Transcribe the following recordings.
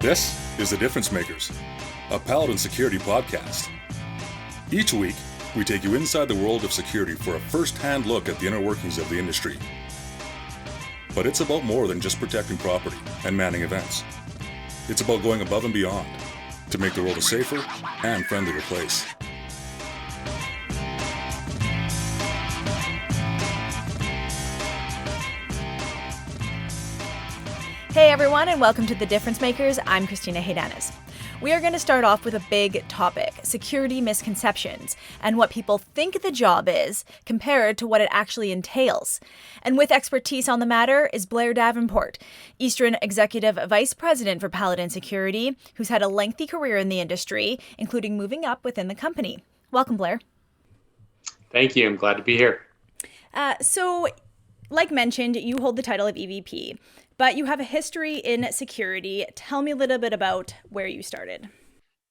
This is The Difference Makers, a Paladin Security podcast. Each week, we take you inside the world of security for a first-hand look at the inner workings of the industry. But it's about more than just protecting property and manning events. It's about going above and beyond to make the world a safer and friendlier place. Hey everyone, and welcome to The Difference Makers. I'm Christina Haydanis. We are going to start off with a big topic, security misconceptions, and what people think the job is compared to what it actually entails. And with expertise on the matter is Blair Davenport, Eastern Executive Vice President for Paladin Security, who's had a lengthy career in the industry, including moving up within the company. Welcome, Blair. Thank you. I'm glad to be here. So, like mentioned, you hold the title of EVP. But you have a history in security. Tell me a little bit about where you started.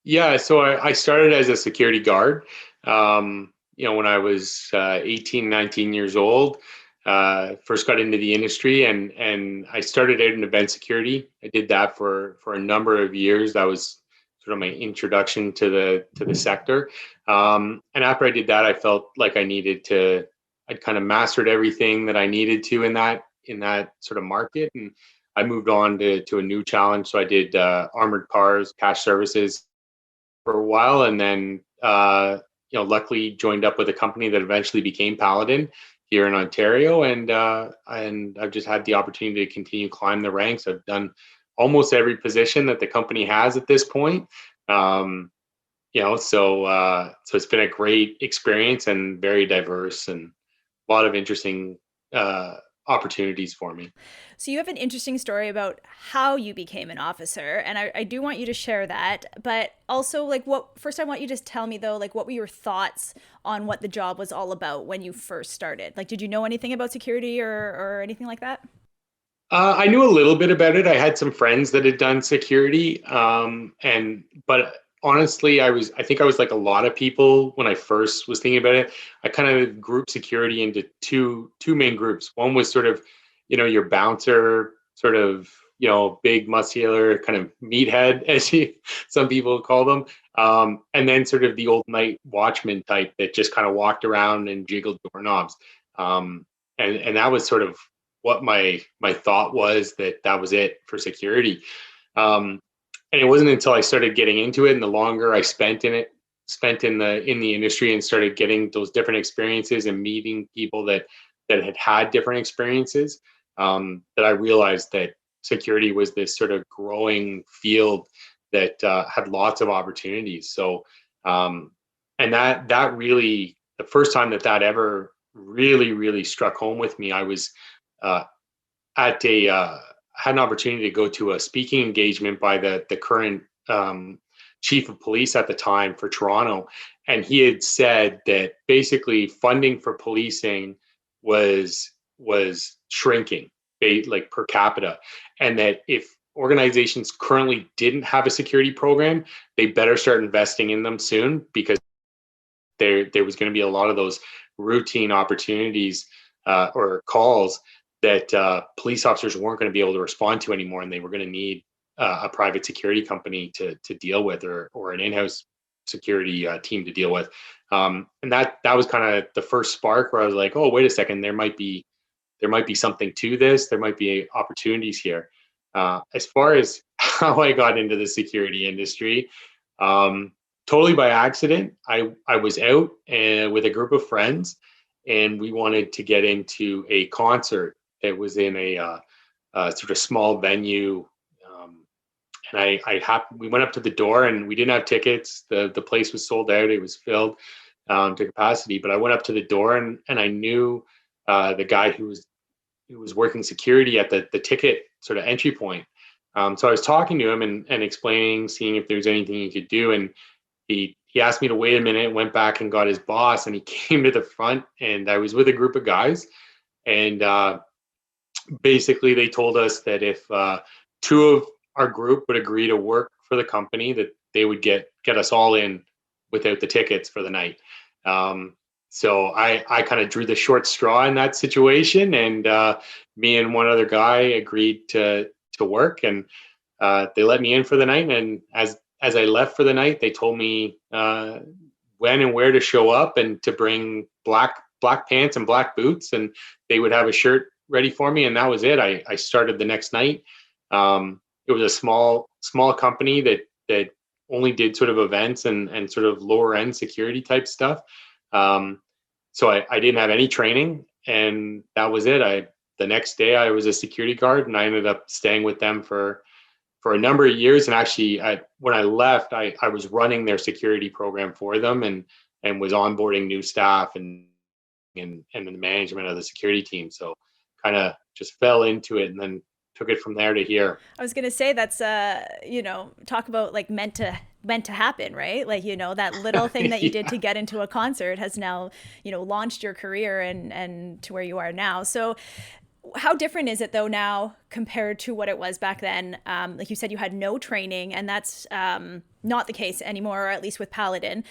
Yeah, so I started as a security guard, when I was 18, 19 years old. First got into the industry and I started out in event security. I did that for a number of years. That was sort of my introduction to the sector. And after I did that, I felt like I'd kind of mastered everything that I needed to in that sort of market, and I moved on to a new challenge. So I did armored cars, cash services for a while, and then luckily joined up with a company that eventually became Paladin here in Ontario, and I've just had the opportunity to continue climb the ranks. I've done almost every position that the company has at this point. So it's been a great experience and very diverse and a lot of interesting opportunities for me. So you have an interesting story about how you became an officer, and I do want you to share that, but also first I want you to just tell me though, what were your thoughts on what the job was all about when you first started? Did you know anything about security or anything like that? I knew a little bit about it. I had some friends that had done security, but honestly, I think I was like a lot of people when I first was thinking about it. I kind of grouped security into two main groups. One was sort of, your bouncer, sort of, big muscular kind of meathead, as some people call them. And then sort of the old night watchman type that just kind of walked around and jiggled doorknobs. And that was sort of what my thought was, that was it for security. And it wasn't until I started getting into it, and the longer I spent in the industry and started getting those different experiences and meeting people that had different experiences, that I realized that security was this sort of growing field that had lots of opportunities. So, and that really, the first time that ever really, really struck home with me, I was had an opportunity to go to a speaking engagement by the current chief of police at the time for Toronto. And he had said that basically funding for policing was shrinking, per capita. And that if organizations currently didn't have a security program, they better start investing in them soon, because there was going to be a lot of those routine opportunities or calls that police officers weren't going to be able to respond to anymore, and they were going to need a private security company to deal with, or an in-house security team to deal with. And that was kind of the first spark where I was like, oh, wait a second, there might be something to this. There might be opportunities here. As far as how I got into the security industry, totally by accident. I was out with a group of friends, and we wanted to get into a concert. It was in a sort of small venue, and we went up to the door, and we didn't have tickets. The place was sold out; it was filled to capacity. But I went up to the door, and I knew the guy who was working security at the ticket sort of entry point. So I was talking to him and explaining, seeing if there was anything he could do, and he asked me to wait a minute. Went back and got his boss, and he came to the front, and I was with a group of guys, and basically they told us that if two of our group would agree to work for the company, that they would get us all in without the tickets for the night. So I kind of drew the short straw in that situation, and me and one other guy agreed to work. And they let me in for the night, and as I left for the night, they told me when and where to show up and to bring black pants and black boots, and they would have a shirt ready for me, and that was it. I started the next night. It was a small company that only did sort of events and sort of lower end security type stuff. So I didn't have any training, and that was it. The next day I was a security guard, and I ended up staying with them for a number of years. And actually, when I left, I was running their security program for them, and was onboarding new staff and the management of the security team. So kind of just fell into it, and then took it from there to here. I was gonna say that's talk about like meant to happen, right? Like, that little thing that you did to get into a concert has now, launched your career and to where you are now. So how different is it though now compared to what it was back then? Like you said, you had no training, and that's not the case anymore, or at least with Paladin,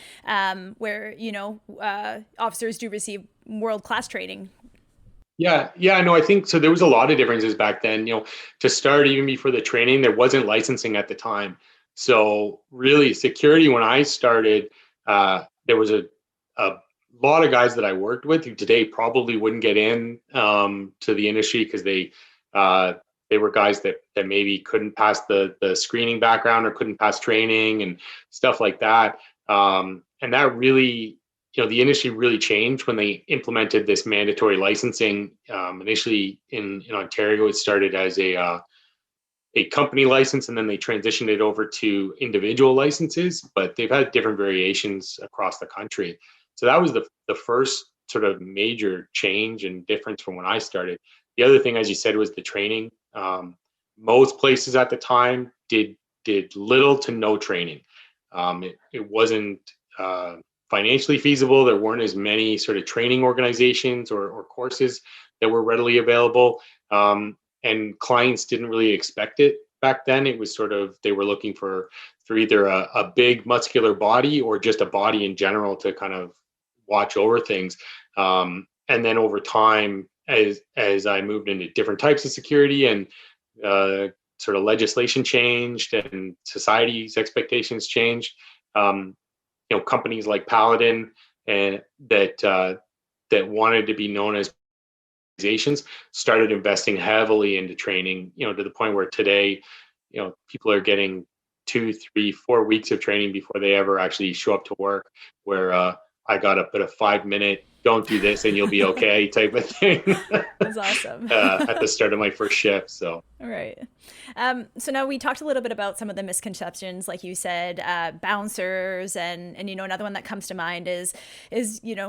where officers do receive world-class training. Yeah, no, I think so. There was a lot of differences back then. To start, even before the training, there wasn't licensing at the time. So really, security when I started, there was a lot of guys that I worked with who today probably wouldn't get in to the industry because they were guys that maybe couldn't pass the screening background or couldn't pass training and stuff like that. And that really, the industry really changed when they implemented this mandatory licensing. Initially in Ontario, it started as a company license, and then they transitioned it over to individual licenses, but they've had different variations across the country. So that was the first sort of major change and difference from when I started. The other thing, as you said, was the training. Most places at the time did little to no training. It wasn't financially feasible. There weren't as many sort of training organizations or courses that were readily available. And clients didn't really expect it back then. It was sort of, they were looking for either a big muscular body or just a body in general to kind of watch over things. And then over time, as I moved into different types of security and sort of legislation changed and society's expectations changed, companies like Paladin and that wanted to be known as organizations started investing heavily into training, to the point where today, people are getting 2, 3, 4 weeks of training before they ever actually show up to work, where I got to put a 5-minute, don't do this and you'll be okay type of thing. That's awesome. At the start of my first shift. So. All right. So now we talked a little bit about some of the misconceptions, like you said, bouncers, and another one that comes to mind is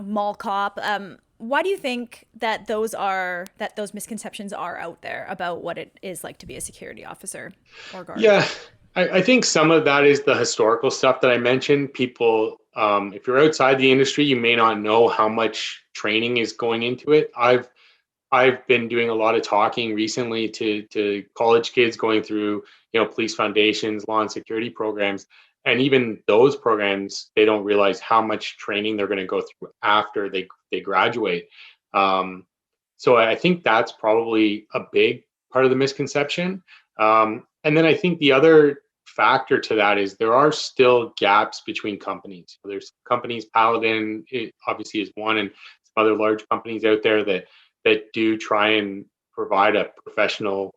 mall cop. Why do you think that those misconceptions are out there about what it is like to be a security officer or guard? Yeah, I think some of that is the historical stuff that I mentioned. People, if you're outside the industry, you may not know how much training is going into it. I've been doing a lot of talking recently to college kids going through, police foundations, law and security programs. And even those programs, they don't realize how much training they're going to go through after they graduate. So I think that's probably a big part of the misconception. And then I think the other factor to that is there are still gaps between companies. So there's companies, Paladin obviously is one, and some other large companies out there that do try and provide a professional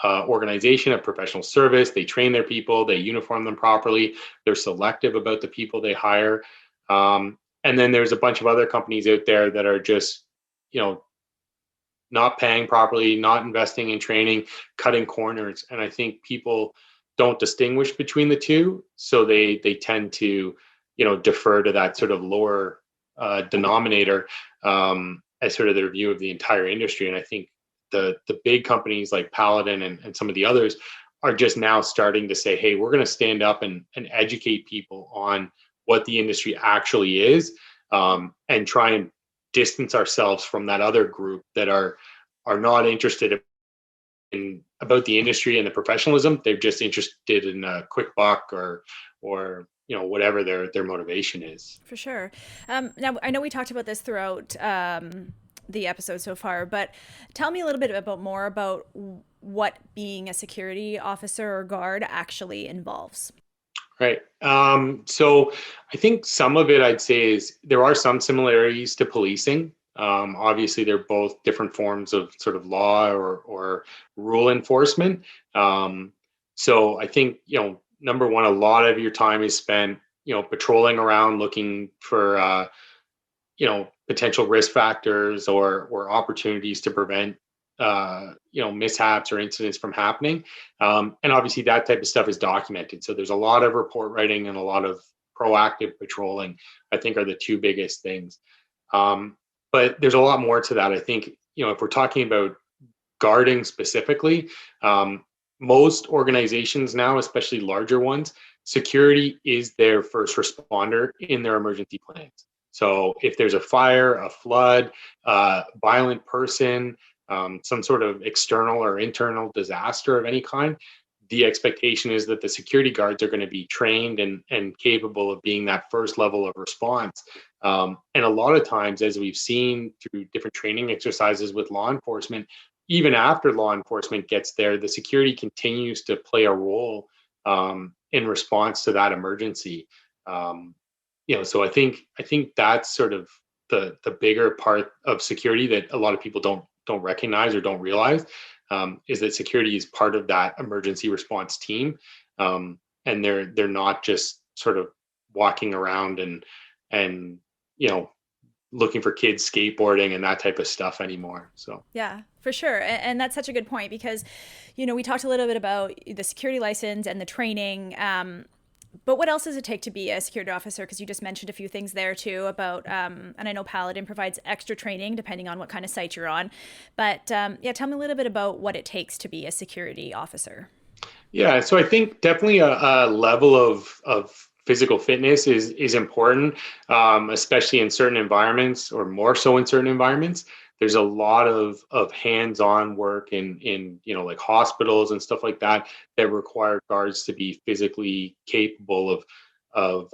organization, a professional service. They train their people, they uniform them properly, they're selective about the people they hire. And then there's a bunch of other companies out there that are just, not paying properly, not investing in training, cutting corners. And I think people don't distinguish between the two. So they tend to, defer to that sort of lower denominator as sort of their view of the entire industry. And I think the big companies like Paladin and some of the others are just now starting to say, hey, we're going to stand up and educate people on what the industry actually is, and try and distance ourselves from that other group that are not interested in about the industry and the professionalism. They're just interested in a quick buck or whatever their motivation is. For sure. Now, I know we talked about this throughout the episode so far, but tell me a little bit more about what being a security officer or guard actually involves. Right. So I think some of it I'd say is there are some similarities to policing. Obviously, they're both different forms of sort of law or rule enforcement. So I think, number one, a lot of your time is spent, patrolling around looking for, potential risk factors or opportunities to prevent, mishaps or incidents from happening. And obviously that type of stuff is documented. So there's a lot of report writing and a lot of proactive patrolling, I think, are the two biggest things. But there's a lot more to that. I think, if we're talking about guarding specifically, most organizations now, especially larger ones, security is their first responder in their emergency plans. So if there's a fire, a flood, violent person, some sort of external or internal disaster of any kind, the expectation is that the security guards are going to be trained and capable of being that first level of response. And a lot of times, as we've seen through different training exercises with law enforcement, even after law enforcement gets there, the security continues to play a role in response to that emergency. So I think that's sort of the bigger part of security that a lot of people don't recognize or don't realize, is that security is part of that emergency response team, and they're not just sort of walking around and looking for kids skateboarding and that type of stuff anymore. So yeah, for sure. And that's such a good point because, we talked a little bit about the security license and the training. But what else does it take to be a security officer? Because you just mentioned a few things there too about, and I know Paladin provides extra training depending on what kind of site you're on. But tell me a little bit about what it takes to be a security officer. yeah, so I think definitely a level of physical fitness is important, especially in certain environments, or more so in certain environments. There's a lot of hands-on work in like hospitals and stuff like that require guards to be physically capable of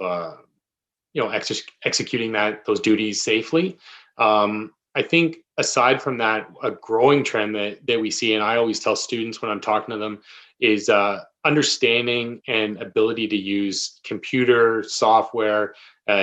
executing those duties safely. I think aside from that, a growing trend that we see, and I always tell students when I'm talking to them, is understanding and ability to use computer software,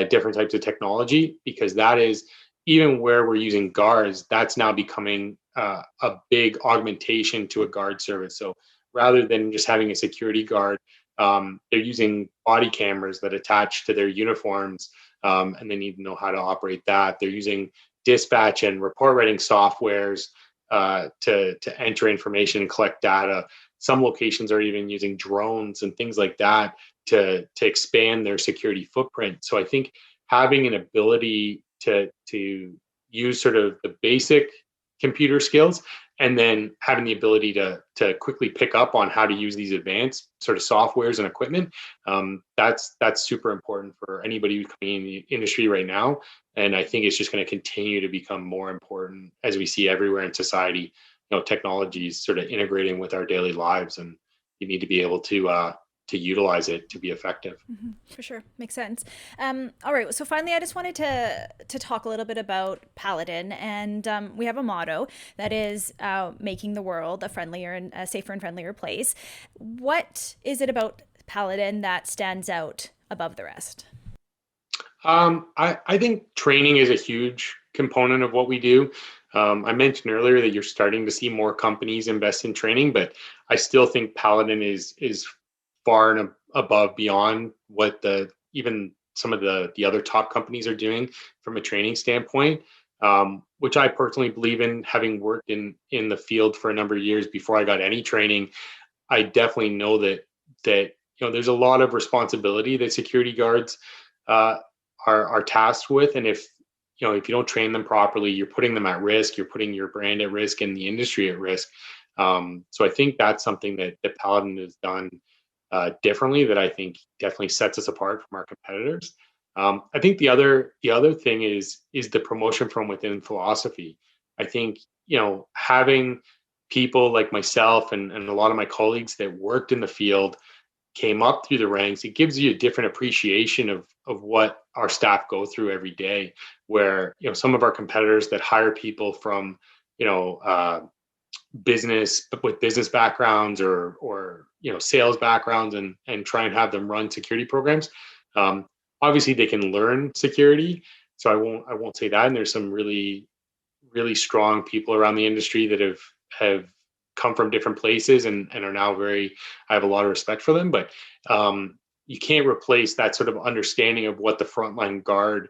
different types of technology, because that is, even where we're using guards, that's now becoming a big augmentation to a guard service. So rather than just having a security guard, they're using body cameras that attach to their uniforms, and they need to know how to operate that. They're using dispatch and report writing softwares to enter information and collect data. Some locations are even using drones and things like that to expand their security footprint. So I think having an ability to use sort of the basic computer skills, and then having the ability to quickly pick up on how to use these advanced sort of softwares and equipment, that's super important for anybody who's coming in the industry right now. And I think it's just going to continue to become more important as we see everywhere in society. Technology is sort of integrating with our daily lives, and you need to be able to utilize it to be effective. Mm-hmm. For sure. Makes sense. All right. So finally, I just wanted to talk a little bit about Paladin. And we have a motto that is making the world a friendlier and a safer and friendlier place. What is it about Paladin that stands out above the rest? I think training is a huge component of what we do. I mentioned earlier that you're starting to see more companies invest in training, but I still think Paladin is far and above beyond what even some of the other top companies are doing from a training standpoint, which I personally believe in. Having worked in the field for a number of years before I got any training, I definitely know that there's a lot of responsibility that security guards are tasked with, and if you don't train them properly, you're putting them at risk. You're putting your brand at risk and the industry at risk. So I think that's something that Paladin has done differently, that I think definitely sets us apart from our competitors. I think the other thing is the promotion from within philosophy. I think having people like myself and a lot of my colleagues that worked in the field came up through the ranks, it gives you a different appreciation of what our staff go through every day, where some of our competitors that hire people from business with business backgrounds or sales backgrounds and try and have them run security programs. Obviously, they can learn security, so I won't say that. And there's some really really strong people around the industry that have come from different places and are now I have a lot of respect for them, but you can't replace that sort of understanding of what the frontline guard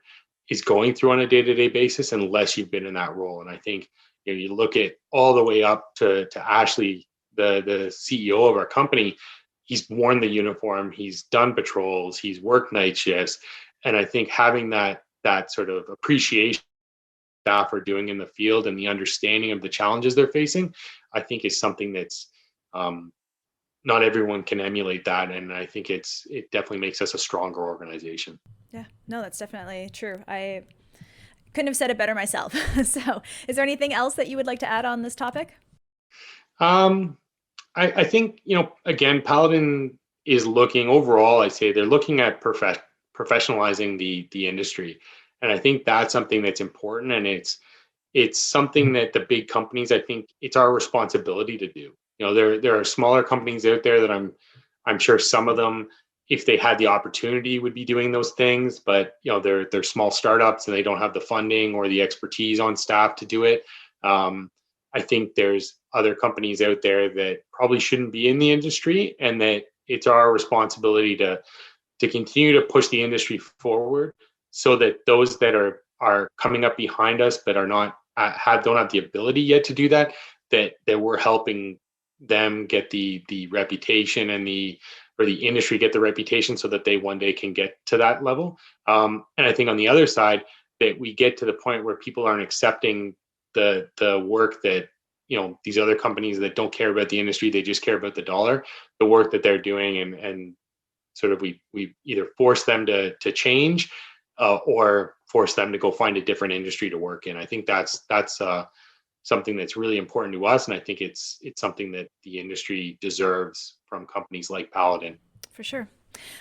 is going through on a day-to-day basis unless you've been in that role. And I think you look at all the way up to Ashley, the CEO of our company. He's worn the uniform, he's done patrols, he's worked night shifts, and I think having that sort of appreciation staff are doing in the field and the understanding of the challenges they're facing, I think is something that's not everyone can emulate that. And I think it definitely makes us a stronger organization. Yeah, no, that's definitely true. I couldn't have said it better myself. So is there anything else that you would like to add on this topic? I think, again, Paladin is looking overall, I say they're looking at professionalizing the industry. And I think that's something that's important. And it's something that the big companies, I think it's our responsibility to do. There are smaller companies out there that I'm sure some of them, if they had the opportunity, would be doing those things, but they're small startups and they don't have the funding or the expertise on staff to do it. I think there's other companies out there that probably shouldn't be in the industry, and that it's our responsibility to continue to push the industry forward, so that those that are coming up behind us but are not don't have the ability yet to do that we're helping them get the reputation and the industry get the reputation so that they one day can get to that level. And I think on the other side, that we get to the point where people aren't accepting the work that these other companies that don't care about the industry, they just care about the dollar, the work that they're doing, and sort of we either force them to change or force them to go find a different industry to work in. I think that's something that's really important to us, and I think it's something that the industry deserves from companies like Paladin. For sure.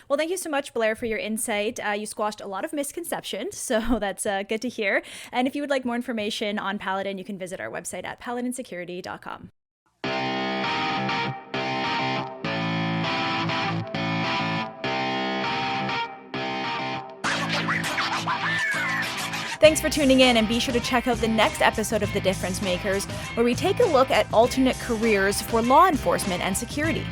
Well, thank you so much, Blair, for your insight. You squashed a lot of misconceptions, so that's good to hear. And if you would like more information on Paladin, you can visit our website at paladinsecurity.com. Thanks for tuning in, and be sure to check out the next episode of The Difference Makers, where we take a look at alternate careers for law enforcement and security.